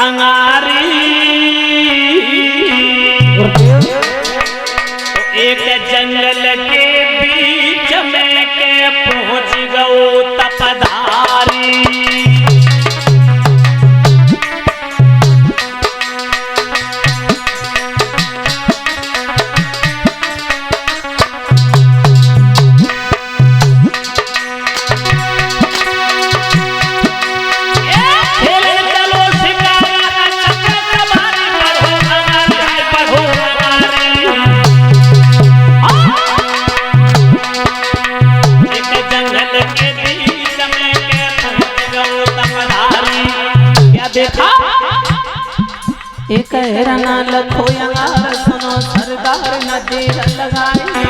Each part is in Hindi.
अंगारी। एक जंगल के बीच में के पहुंच गओ तपधारी। एक हिरना लखो अंगार सुनो सरदार नजर लगाए।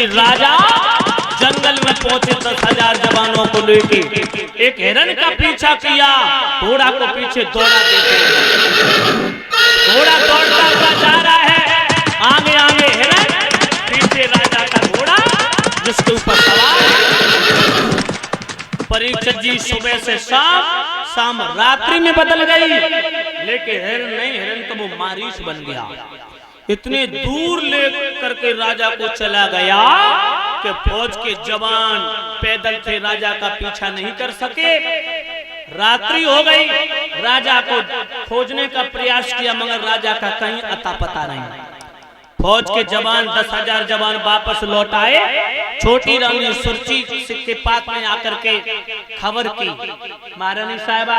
राजा जंगल में पहुंचे 10,000 जवानों को लेके एक हिरन का पीछा किया। घोड़ा को पीछे दौड़ा देते, घोड़ा दौड़ता हुआ जा रहा है। आगे आगे हिरन, पीछे राजा का घोड़ा जिसके ऊपर सवार। परीक्षित जी सुबह से शाम रात्रि में बदल गई, लेकिन हिरन नहीं, हिरन तो वो मारीच बन गया। इतने दूर ले करके राजा को चला गया कि फौज के जवान पैदल थे, राजा का पीछा नहीं कर सके। रात्रि हो गई, राजा को खोजने का प्रयास किया मगर राजा का कहीं अता पता नहीं। फौज के जवान 10,000 जवान वापस लौट आए। छोटी रानी सुरची के पास में आकर के खबर की, महारानी साहिबा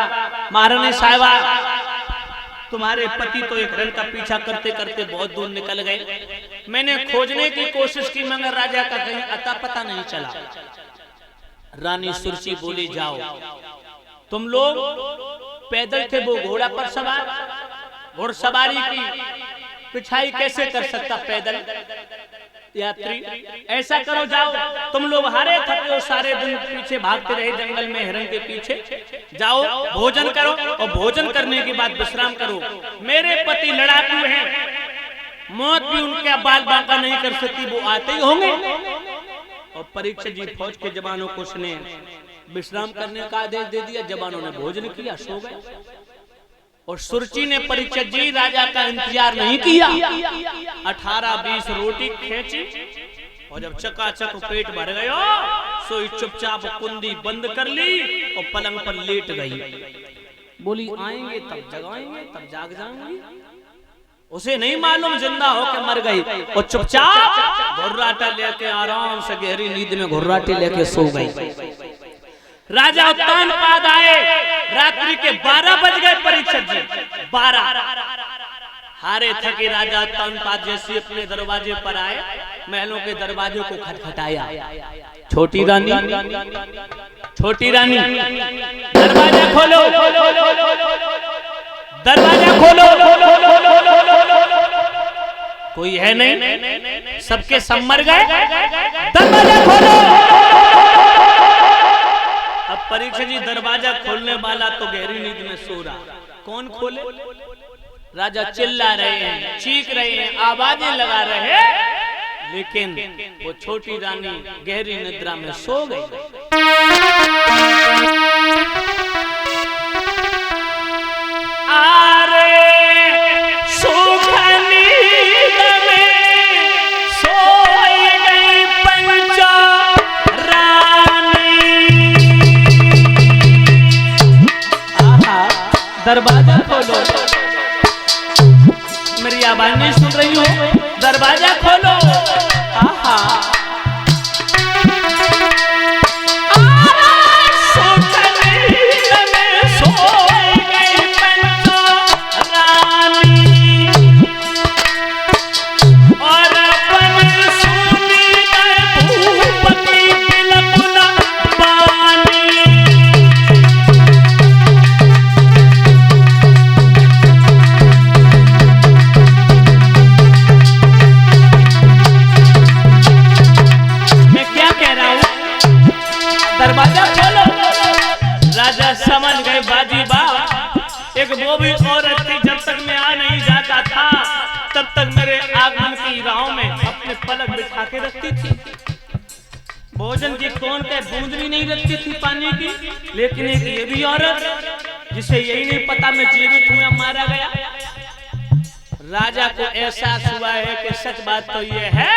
तुम्हारे पति तो एक हिरन का पीछा करते करते बहुत दूर निकल गए। मैंने खोजने की कोशिश की मगर राजा का कहीं अता पता नहीं चला। रानी सुरची बोली, जाओ, तुम लोग पैदल थे, वो घोड़ा पर सवार, घुड़सवारी की पिछाई कैसे कर सकता पैदल यात्री? ऐसा करो, जाओ, तुम लोग हारे थके हो, सारे दिन पीछे भागते रहे जंगल में हिरन के पीछे, जाओ भोजन करो और भोजन करने के बाद विश्राम करो। मेरे पति लड़ाकू हैं, मौत भी उनके बाल बांका नहीं कर सकती, वो आते ही होंगे। और परीक्षित जी फौज के जवानों को उसने विश्राम करने का आदेश दे दिया। जवानों ने भोजन किया, सो गए। और सुरची ने परीक्षित जी राजा का इंतजार नहीं किया, 18-20 रोटी खींची और जब चकाचक पेट भर गया सोई चुपचाप कुंडी बंद कर ली और पलंग पर लेट गई। बोली, आएंगे तब जगाएंगे, तब जाग जाएंगे। उसे नहीं मालूम जिंदा होकर मर गई और चुपचाप घुर्राटा लेके आराम से गहरी नींद में घुर्राटे लेके सो गई। राजा उत्तानपाद आए, रात्रि के 12 बज गए। परीक्षित जी 12 हारे थके राजा उत्तानपाद जैसे अपने दरवाजे पर आए, महलों के दरवाजे को खटखटाया। छोटी रानी दरवाजा खोलो, दरवाजा खोलो। कोई है नहीं, सबके सब मर गए। दरवाजा खोलो। वाला तो गहरी नींद में सो रहा, कौन खोले? राजा चिल्ला रहे हैं, चीख रहे हैं, आवाजें लगा रहे हैं, लेकिन वो छोटी रानी गहरी निद्रा में सो गई। दरवाजा खोलो, मेरी आवाज नहीं सुन रही हो? दरवाजा खोलो। आहा दरवाजा खोलो। राजा समझ गए बाजी बाप, एक वो भी औरत थी, जब तक मैं आ नहीं जाता था तब तक मेरे आंगन की राहों में अपने पलक बिठा के रखती थी, भोजन की कौन के बूंद भी नहीं रखती थी पानी की। लेकिन एक ये भी औरत जिसे यही नहीं पता मैं जीवित हूं या मारा गया। राजा को एहसास हुआ है कि सच बात तो ये है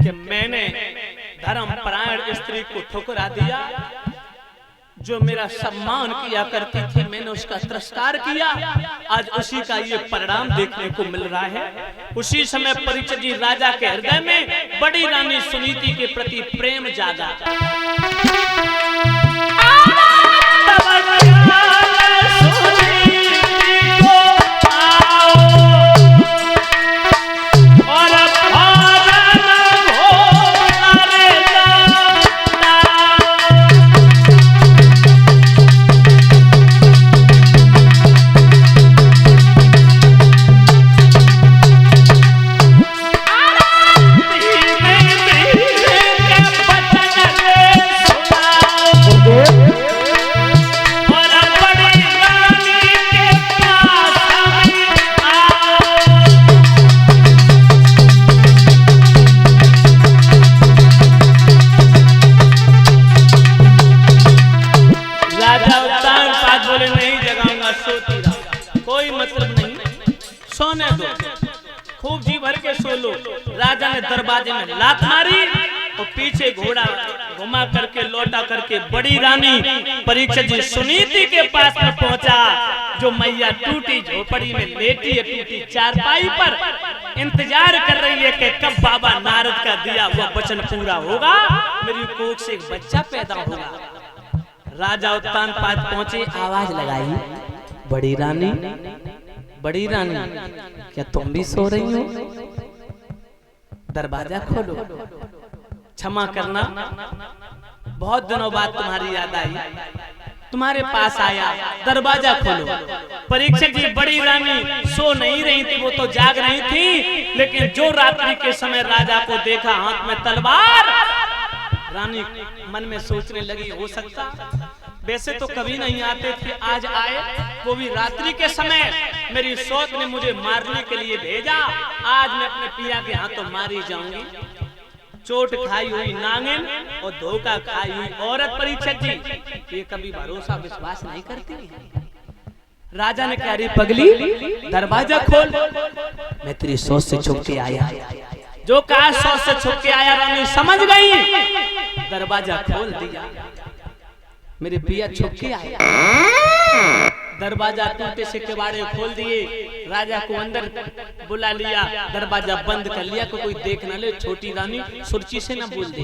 कि मैंने धर्म परायण स्त्री को ठुकरा दिया, जो मेरा सम्मान किया करती थी मैंने उसका तिरस्कार किया। आज उसी का ये परिणाम देखने को मिल रहा है। उसी समय परीक्षित जी राजा के हृदय में बड़ी रानी सुनीति के प्रति प्रेम जागा। कोई मतलब नहीं, सोने दो, खूब जी भर के सो लो। राजा ने दरवाजे में लात मारी और पीछे घोड़ा घुमा करके लौटा करके बड़ी रानी परीक्षित जी सुनीति के पास में पहुंचा, जो मैया टूटी झोपड़ी में लेटी है, टूटी चारपाई पर इंतजार कर रही है कि कब बाबा नारद का दिया हुआ वचन पूरा होगा, मेरी कोख से एक बच्चा पैदा होगा। राजा उत्तानपाद पहुंचे, आवाज लगाई, बड़ी रानी, बड़ी रानी, क्या तुम भी सो रही हो? दरवाजा खोलो। क्षमा करना, बहुत दिनों बाद तुम्हारी याद आई, तुम्हारे पास आया, दरवाजा खोलो। परीक्षित जी बड़ी रानी सो नहीं रही थी, वो तो जाग रही थी, लेकिन जो रात्रि के समय राजा को देखा हाथ में तलवार, रानी मन में सोचने लगी, हो सकता वैसे तो कभी नहीं आते थे, आज आए, वो भी रात्रि के समय। मेरी सौत ने मुझे मारने के लिए भेजा, आज मैं अपने पिया के हाथों मारी जाऊंगी। चोट खाई हुई नागिन और धोखा खाई हुई औरत परीक्षित जी, ये कभी भरोसा विश्वास नहीं करती। राजा ने कहा, अरे पगली, दरवाजा खोल, मैं तेरी सोच से छुप के आया। जो कहा सोच से छुप के आया, रानी समझ गई, दरवाजा खोल दिया। मेरे पिया छुप के आया, दरवाजा टूटे से किवाड़े खोल दिए, राजा को अंदर बुला लिया, दरवाजा बंद कर लिया, कोई देख ना ले, छोटी रानी सुर्ची से ना बोल दे।